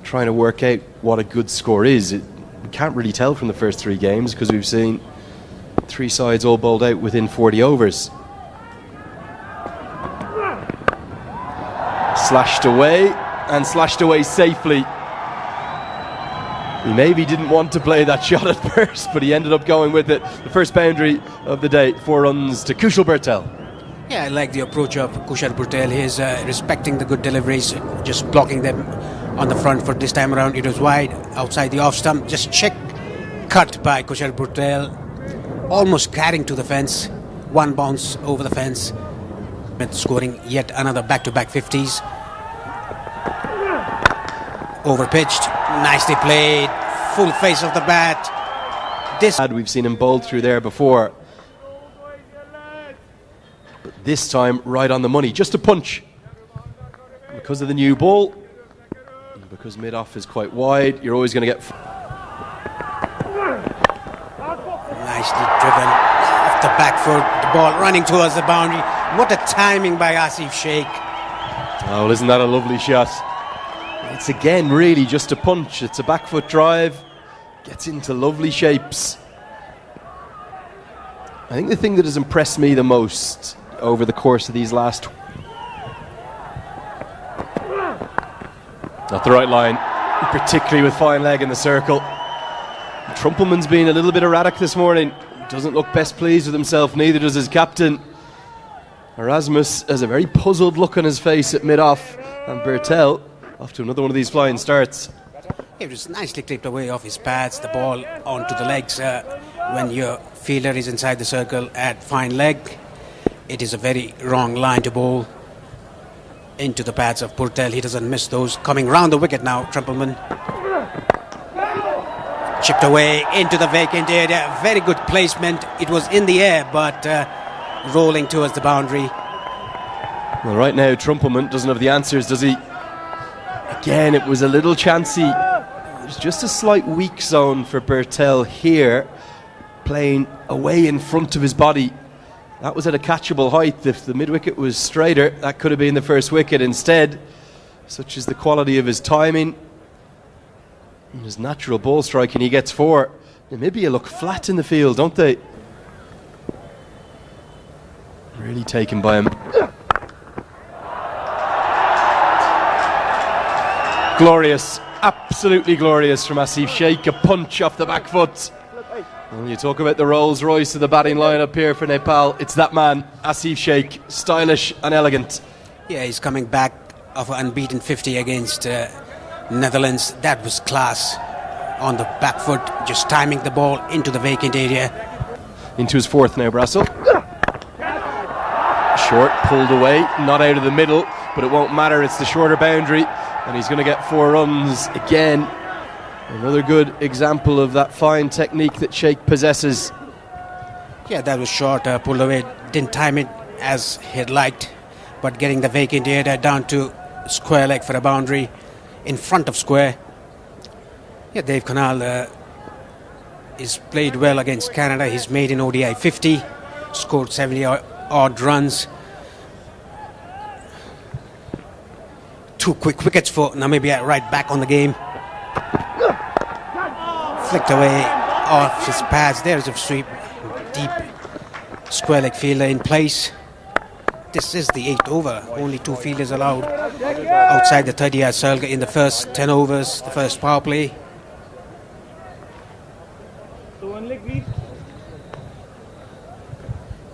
trying to work out what a good score is. We can't really tell from the first 3 games because we've seen 3 sides all bowled out within 40 overs. Slashed away, and slashed away safely. He maybe didn't want to play that shot at first, but he ended up going with it. The first boundary of the day, 4 runs to Kushal Bertel. Yeah, I like the approach of Kushal Bertel. He's respecting the good deliveries, just blocking them on the front foot. This time around it was wide, outside the off stump. Just check cut by Kushal Bertel, almost carrying to the fence. 1 bounce over the fence, scoring yet another back-to-back 50s. Overpitched, nicely played, full face of the bat. We've seen him bowled through there before, but this time right on the money, just a punch. Because of the new ball, and because mid-off is quite wide, you're always going to get... Nicely driven off the back foot, the ball running towards the boundary. What a timing by Asif Sheikh. Oh, well, isn't that a lovely shot? It's again really just a punch. It's a back foot drive, gets into lovely shapes. I think the thing that has impressed me the most over the course of these last... Not the right line, particularly with fine leg in the circle. Trumpelman's been a little bit erratic this morning. Doesn't look best pleased with himself, neither does his captain. Erasmus has a very puzzled look on his face at mid-off, and Bertel off to another one of these flying starts. It was nicely clipped away off his pads, the ball onto the legs. When your fielder is inside the circle at fine leg, it is a very wrong line to bowl into the pads of Bertel. He doesn't miss those. Coming round the wicket now, Trumpelman. Chipped away into the vacant area. Very good placement. It was in the air, but rolling towards the boundary. Well, right now, Trumpelman doesn't have the answers, does he? Again, it was a little chancy. There's just a slight weak zone for Bertel here, playing away in front of his body. That was at a catchable height. If the mid-wicket was straighter, that could have been the first wicket. Instead, such is the quality of his timing and his natural ball striking, he gets 4. Namibia look flat in the field, don't they? Really taken by him. Glorious, absolutely glorious from Asif Sheikh. A punch off the back foot. When you talk about the Rolls Royce of the batting line up here for Nepal, it's that man, Asif Sheikh. Stylish and elegant. Yeah, he's coming back of an unbeaten 50 against Netherlands. That was class on the back foot, just timing the ball into the vacant area. Into his 4th now, Brassel. Short, pulled away, not out of the middle, but it won't matter, it's the shorter boundary, and he's going to get 4 runs again. Another good example of that fine technique that Sheikh possesses. Yeah, that was short, pulled away, didn't time it as he'd liked, but getting the vacant area down to square leg for a boundary in front of square. Yeah, Dave Canal is played well against Canada. He's made an ODI 50, scored 70 odd runs. 2 quick wickets for Namibia, right back on the game. Flicked away off his pads. There's a sweep, deep square leg fielder in place. This is the 8th over. Only 2 fielders allowed outside the 30-yard circle in the first 10 overs, the first power play.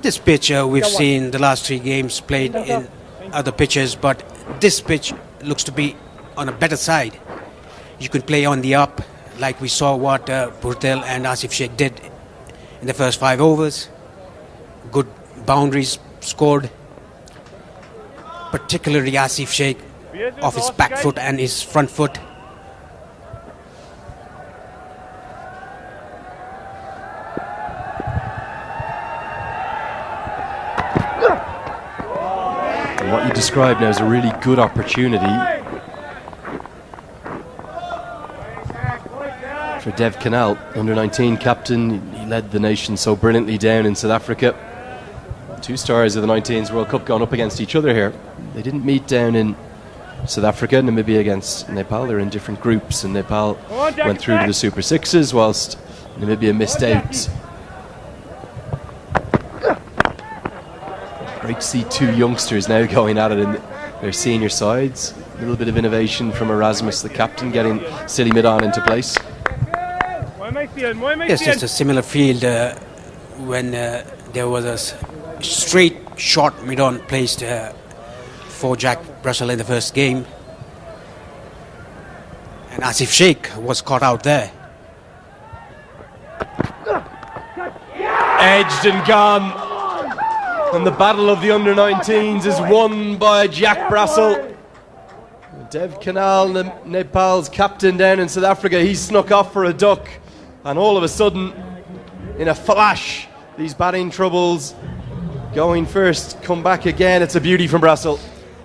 This pitch we've seen the last 3 games played in other pitches, but this pitch looks to be on a better side. You can play on the up, like we saw what Bertel and Asif Sheikh did in the first 5 overs. Good boundaries scored, particularly Asif Sheikh off his back foot and his front foot. And what you described now is a really good opportunity for Dev Canal, under-19 captain. He led the nation so brilliantly down in South Africa. 2 stars of the 19s World Cup going up against each other here. They didn't meet down in South Africa, Namibia against Nepal. They're in different groups, and Nepal went through to the Super Sixes, whilst Namibia missed out. Great to see two youngsters now going at it in their senior sides. A little bit of innovation from Erasmus, the captain, getting Silly Mid-on into place. Yes, just a similar field when there was a straight shot mid-on placed for Jack Russell in the first game. And Asif Sheikh was caught out there. Edged and gone. And the battle of the under-19s is won by Jack Brassel. Dev Canal, Nepal's captain down in South Africa, he snuck off for a duck. And all of a sudden, in a flash, these batting troubles going first, come back again. It's a beauty from Brassel.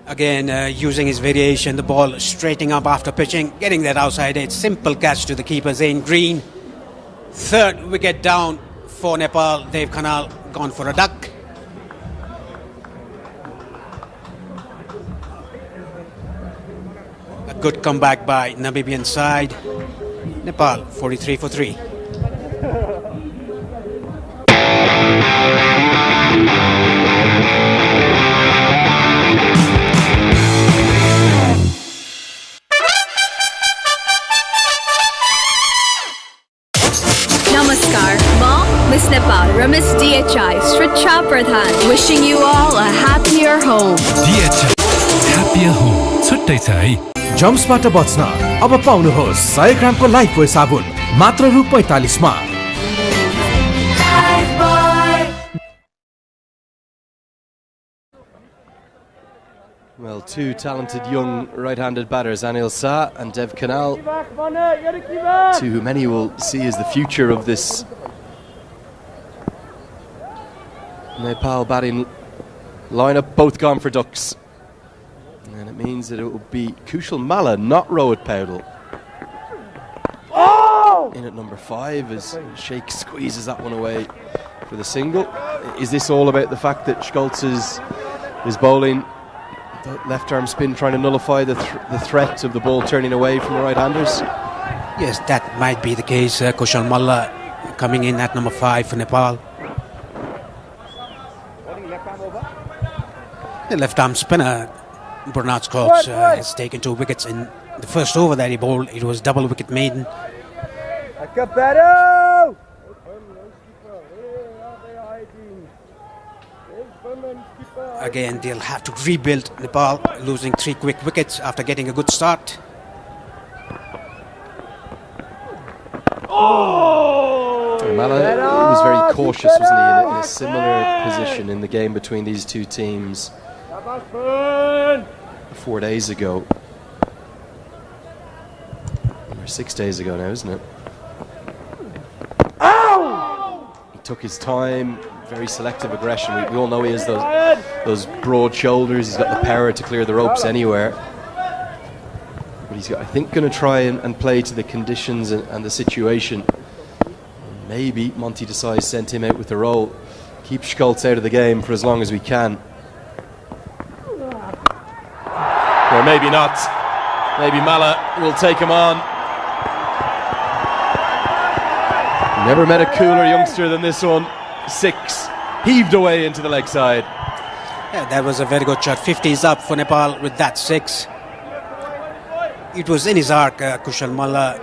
Again, using his variation, the ball straightening up after pitching, getting that outside edge. Simple catch to the keeper, Zain Green. Third wicket down for Nepal. Dev Canal gone for a duck. A good comeback by Namibian side. Nepal 43 for 3. Namaskar, Ma, Miss Nepal, Ramis DHI, Sricha Pradhan, wishing you all a happier home. DHI, happier home. छुट्टै छ है। जम्सबाट बच्न अब पाउनुहोस् 100 ग्रामको लाइफबोय साबुन मात्र रु 45 मा। Well, two talented young right-handed batters, Anil Shah and Dev Canal, two who many will see as the future of this Nepal batting lineup, both gone for ducks. And it means that it will be Kushal Malla, not Rohit Paudel. In at number 5 as Sheikh squeezes that one away for the single. Is this all about the fact that Schultz is bowling the left arm spin, trying to nullify the threat of the ball turning away from the right-handers? Yes, that might be the case. Kushal Malla coming in at number 5 for Nepal. The left arm spinner Bernard Scott has taken 2 wickets in the first over that he bowled. It was double wicket maiden. Again, they'll have to rebuild Nepal, losing 3 quick wickets after getting a good start. Malla was very cautious, wasn't he, in a similar position in the game between these two teams 4 days ago. Or 6 days ago now, isn't it? He took his time, very selective aggression. We all know he has those broad shoulders. He's got the power to clear the ropes anywhere. But he's, I think, going to try and play to the conditions and the situation. Maybe Monty Desai sent him out with the roll. Keep Schultz out of the game for as long as we can. Or maybe not. Maybe Malla will take him on. Never met a cooler youngster than this one. 6. Heaved away into the leg side. Yeah, that was a very good shot. 50s up for Nepal with that 6. It was in his arc, Kushal Malla.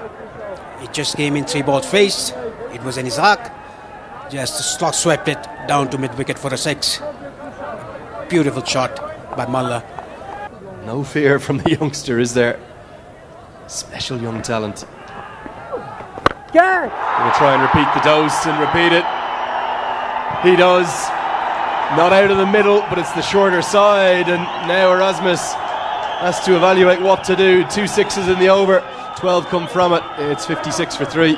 It just came in 3 balls faced. It was in his arc. Just slot swept it down to mid-wicket for a 6. Beautiful shot by Malla. No fear from the youngster, is there? Special young talent. We'll try and repeat the dose and repeat it. He does. Not out of the middle, but it's the shorter side. And now Erasmus has to evaluate what to do. 2 6s in the over. 12 come from it. It's 56 for 3.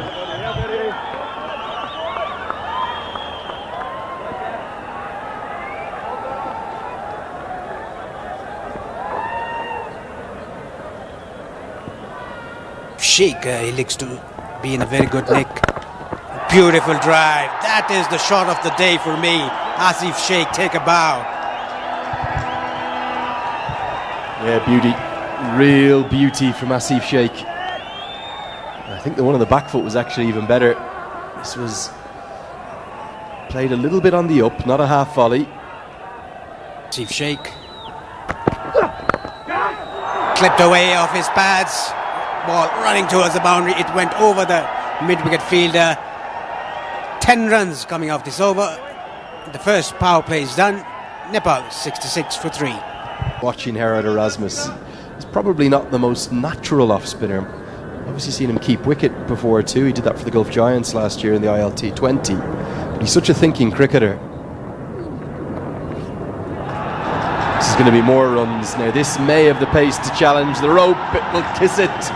Sheikh, he looks to be in a very good nick. Beautiful drive. That is the shot of the day for me. Asif Sheikh, take a bow. Yeah, beauty. Real beauty from Asif Sheikh. I think the one on the back foot was actually even better. This was played a little bit on the up, not a half volley. Asif Sheikh clipped away off his pads. Ball running towards the boundary. It went over the mid-wicket fielder. 10 runs coming off this over. The first power play is done. Nepal 66 for 3. Watching Gerard Erasmus, he's probably not the most natural off spinner. Obviously seen him keep wicket before too. He did that for the Gulf Giants last year in the ILT 20. But he's such a thinking cricketer. This is going to be more runs. Now this may have the pace to challenge the rope. It will kiss it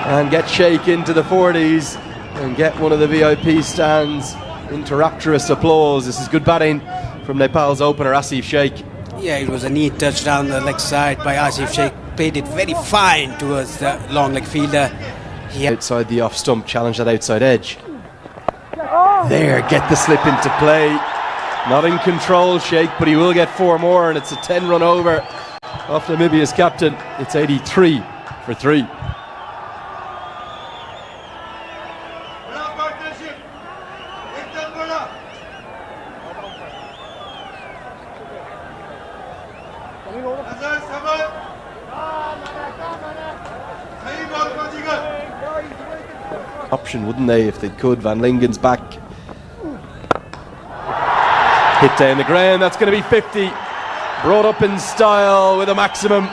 and get Sheikh into the 40s and get one of the VIP stands into rapturous applause. This is good batting from Nepal's opener Asif Sheikh. Yeah, it was a neat touch down the leg side by Asif Sheikh. Played it very fine towards the long leg fielder. Outside the off stump, challenge that outside edge. There, get the slip into play. Not in control, Sheikh, but he will get 4 more, and it's a 10-run over off Namibia's captain. It's 83 for 3. Option, wouldn't they, if they could? Van Lingen's back. Hit down the ground, that's going to be 50. Brought up in style with a maximum.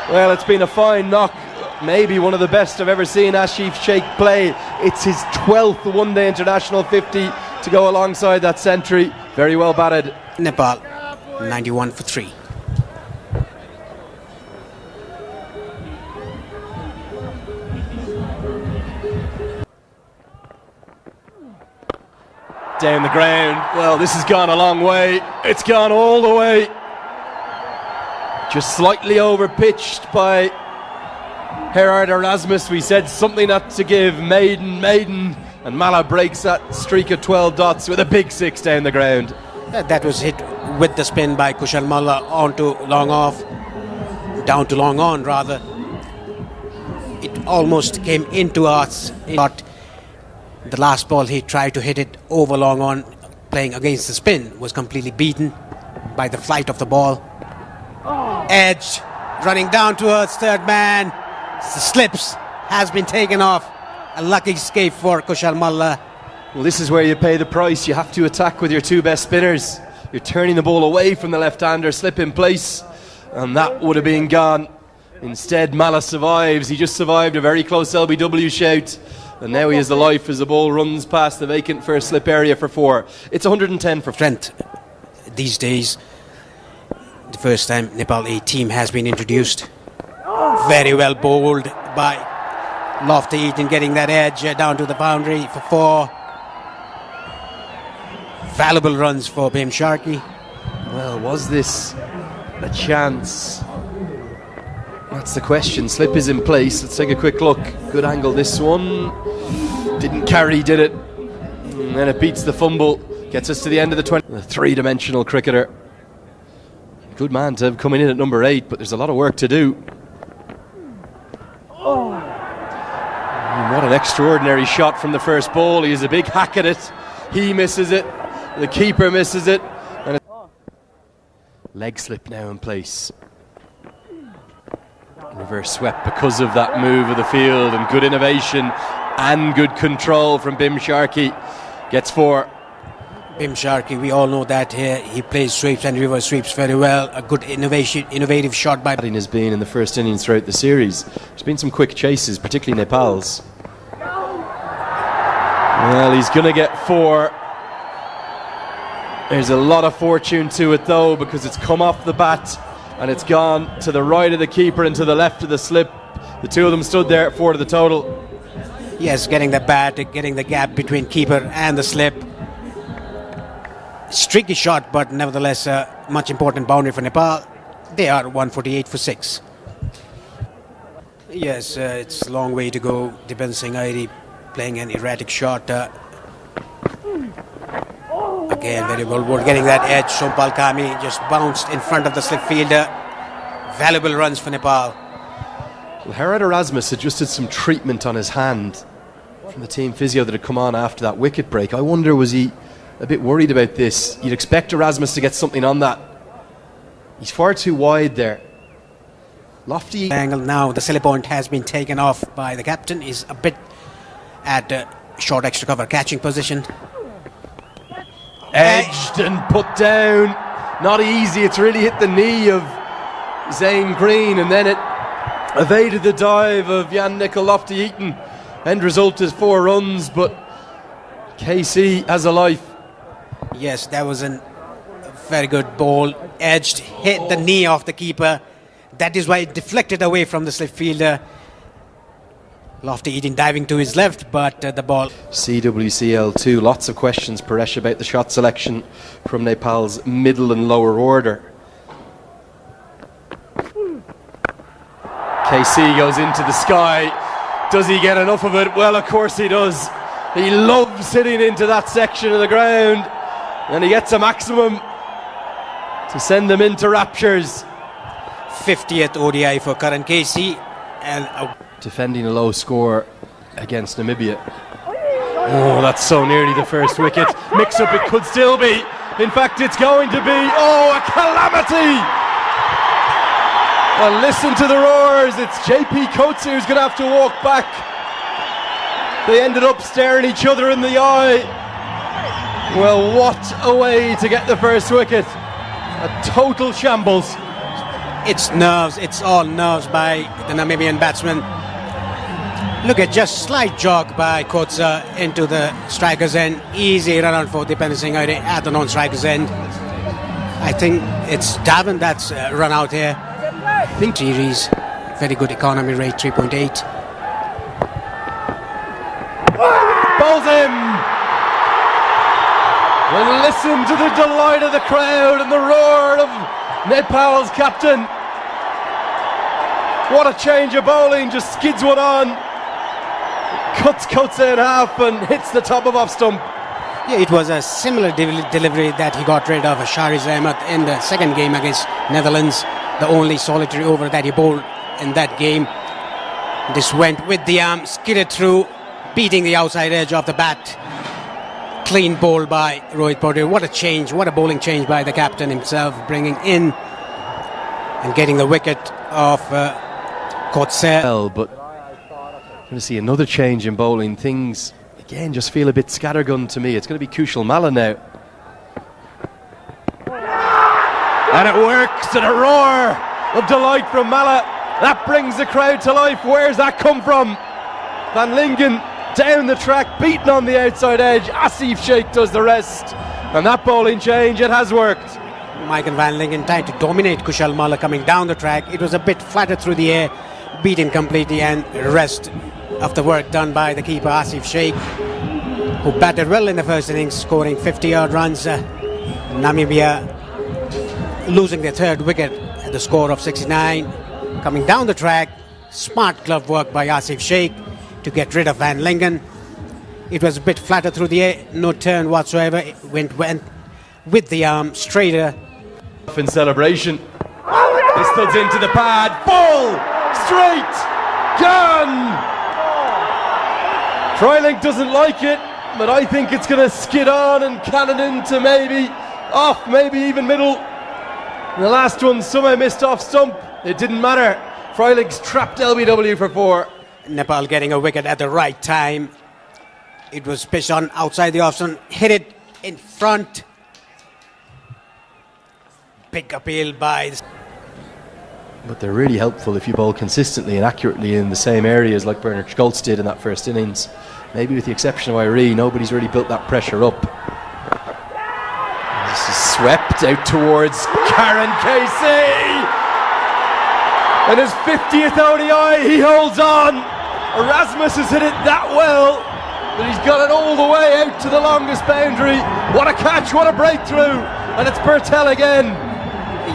Well, it's been a fine knock. Maybe one of the best I've ever seen Asif Sheikh play. It's his 12th one-day international 50 to go alongside that century. Very well batted. Nepal 91 for 3. Down the ground. Well, this has gone a long way. It's gone all the way. Just slightly overpitched by Gerard Erasmus. We said something not to give. Maiden. And Mala breaks that streak of 12 dots with a big 6 down the ground. That was hit with the spin by Kushal Malla onto long off. Down to long on, rather. It almost came into us. But the last ball he tried to hit it over long on, playing against the spin, was completely beaten by the flight of the ball. Edge running down towards third man. The slips has been taken off. A lucky escape for Kushal Malla. Well, this is where you pay the price. You have to attack with your 2 best spinners. You're turning the ball away from the left-hander, slip in place, and that would have been gone. Instead, Mala survives. He just survived a very close LBW shout. And now he has the life as the ball runs past the vacant first slip area for 4. It's 110 for Trent. These days, the first time Nepal A team has been introduced. Very well bowled by Lofty Eaton, getting that edge down to the boundary for 4. Valuable runs for Bim Sharkey. Well, was this a chance? That's the question. Slip is in place. Let's take a quick look. Good angle, this one. Didn't carry, did it? And then it beats the fumble. Gets us to the end of the 20. A 3-dimensional cricketer. Good man to have coming in at number 8, but there's a lot of work to do. And what an extraordinary shot from the first ball. He has a big hack at it. He misses it. The keeper misses it. And leg slip now in place. Reverse swept because of that move of the field, and good innovation and good control from Bim Sharkey. Gets 4. Bim Sharkey, we all know that here. He plays sweeps and reverse sweeps very well. A good innovative shot by... Batting has been in the first innings throughout the series. There's been some quick chases, particularly Nepal's. Well, he's going to get 4. There's a lot of fortune to it though, because it's come off the bat and it's gone to the right of the keeper and to the left of the slip. The 2 of them stood there at 4 to the total. Yes, getting the bat, getting the gap between keeper and the slip. Streaky shot, but nevertheless a much important boundary for Nepal. They are 148 for 6. Yes, it's a long way to go. Dipen Singh Airi playing an erratic shot. Again, very well bowled, getting that edge. Sompal Kami just bounced in front of the slip fielder. Valuable runs for Nepal. Well, Gerard Erasmus adjusted some treatment on his hand from the team physio that had come on after that wicket break. I wonder, was he a bit worried about this? You'd expect Erasmus to get something on that. He's far too wide there. Lofty Angle now, the silly point has been taken off by the captain. Is a bit at short extra cover catching position. edged and put down. Not easy. It's really hit the knee of Zane Green, and then it evaded the dive of Jan Nicol Lofty-Eaton. End result is 4 runs, but KC has a life. Yes, that was a very good ball. Edged, hit the knee of the keeper. That is why it deflected away from the slip fielder. Lofty-Eaton diving to his left, but the ball. CWCL2, lots of questions, Paresh, about the shot selection from Nepal's middle and lower order. KC goes into the sky. Does he get enough of it? Well, of course he does. He loves hitting into that section of the ground, and he gets a maximum to send them into raptures. 50th ODI for Karan KC, and defending a low score against Namibia. Oh, that's so nearly the first wicket. Mix up it could still be. In fact, it's going to be, a calamity. Well, listen to the roars. It's JP Coates who's going to have to walk back. They ended up staring each other in the eye. Well, what a way to get the first wicket. A total shambles. it's nerves, it's all nerves by the Namibian batsman. Look at just slight jog by Coates into the striker's end. Easy run out for Dipen Singh at the non-striker's end. I think it's Davin that's run out here. I think series, very good economy rate, 3.8. Bowls him! And listen to the delight of the crowd and the roar of Nepal's captain. What a change of bowling, just skids one on, cuts Coates in half and hits the top of off stump. Yeah, it was a similar delivery that he got rid of Shariz Ahmed in the second game against Netherlands, the only solitary over that he bowled in that game. This went with the arm, skidded through, beating the outside edge of the bat. Clean bowl by Rohit Paudhir. What a change, what a bowling change by the captain himself, bringing in and getting the wicket of Coates. Well, but going to see another change in bowling. Things again just feel a bit scattergun to me. It's going to be Kushal Malla now, and it works, and a roar of delight from Malla. That brings the crowd to life. Where's that come from? Van Lingen down the track, beaten on the outside edge. Asif Sheikh does the rest, and that bowling change, it has worked. Michael Van Lingen tried to dominate Kushal Malla coming down the track. It was a bit flattered through the air, beat him completely, and rest of the work done by the keeper Asif Sheikh, who batted well in the first innings, scoring 50-odd runs. Namibia losing their third wicket at the score of 69. Coming down the track, smart glove work by Asif Sheikh to get rid of Van Lingen. It was a bit flattered through the air, no turn whatsoever. It went with the arm straighter. In celebration, this studs into the pad, full, straight, gone. Freilich doesn't like it, but I think it's going to skid on and cannon into maybe off, maybe even middle. And the last one somehow missed off stump. It didn't matter. Freilich's trapped LBW for 4. Nepal getting a wicket at the right time. It was pitched on outside the off stump, hit it in front. Big appeal by. But they're really helpful if you bowl consistently and accurately in the same areas like Bernard Schultz did in that first innings. Maybe with the exception of Irene, nobody's really built that pressure up. This is swept out towards Karan KC. And his 50th ODI, he holds on. Erasmus has hit it that well, but he's got it all the way out to the longest boundary. What a catch, what a breakthrough. And it's Bertel again.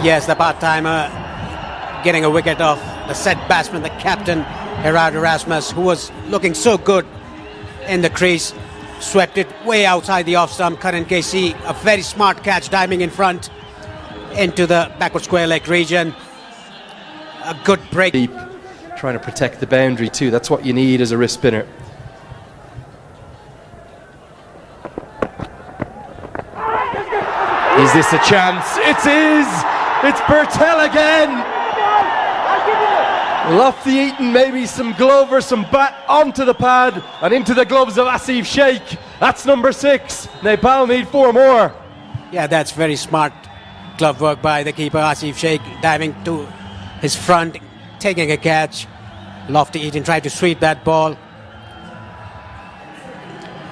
Yes, the part-timer getting a wicket off the set batsman, the captain, Gerard Erasmus, who was looking so good in the crease. Swept it way outside the off-stump. Karan KC, a very smart catch, diving in front into the backward square leg region. A good break. Deep. trying to protect the boundary too. That's what you need as a wrist spinner. Is this a chance? It is! It's Bertel again! Lofty Eaton, maybe some glove or some bat onto the pad and into the gloves of Asif Sheikh. That's number 6. Nepal need 4 more. Yeah, that's very smart glove work by the keeper, Asif Sheikh, diving to his front, taking a catch. Lofty Eaton tried to sweep that ball.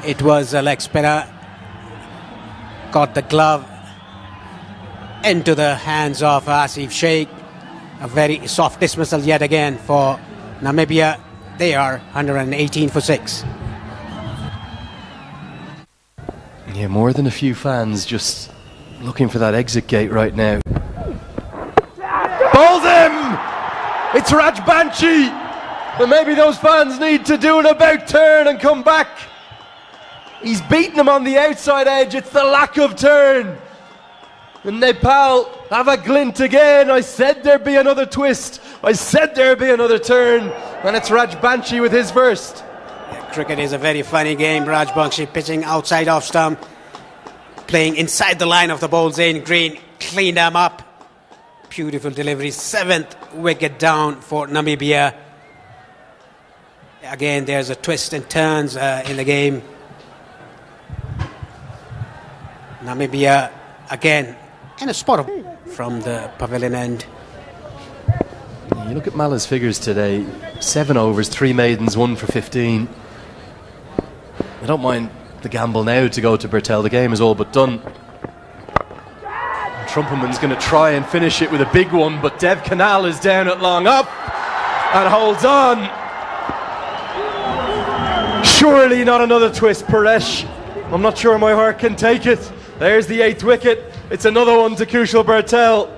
It was a leg spinner. Got the glove into the hands of Asif Sheikh. A very soft dismissal yet again for Namibia. They are 118 for 6. Yeah, more than a few fans just looking for that exit gate right now. Bowls him! It's Raj Banshi! But maybe those fans need to do an about turn and come back. He's beaten him on the outside edge. It's the lack of turn. And Nepal have a glint again. I said there'd be another twist. I said there'd be another turn. And it's Raj Banshi with his first. Yeah, cricket is a very funny game. Raj Banshi pitching outside off stump, playing inside the line of the ball. Zain Green cleaned them up. Beautiful delivery. 7th wicket down for Namibia. Again, there's a twist and turns in the game. Namibia again in a spot from the pavilion end. You look at Mala's figures today. 7 overs, 3 maidens, 1 for 15. I don't mind the gamble now to go to Bertel. The game is all but done. Trumpelman's going to try and finish it with a big one, but Dev Canal is down at long up and holds on. Surely not another twist, Paresh. I'm not sure my heart can take it. There's the 8th wicket. It's another one to Kushal Bertel.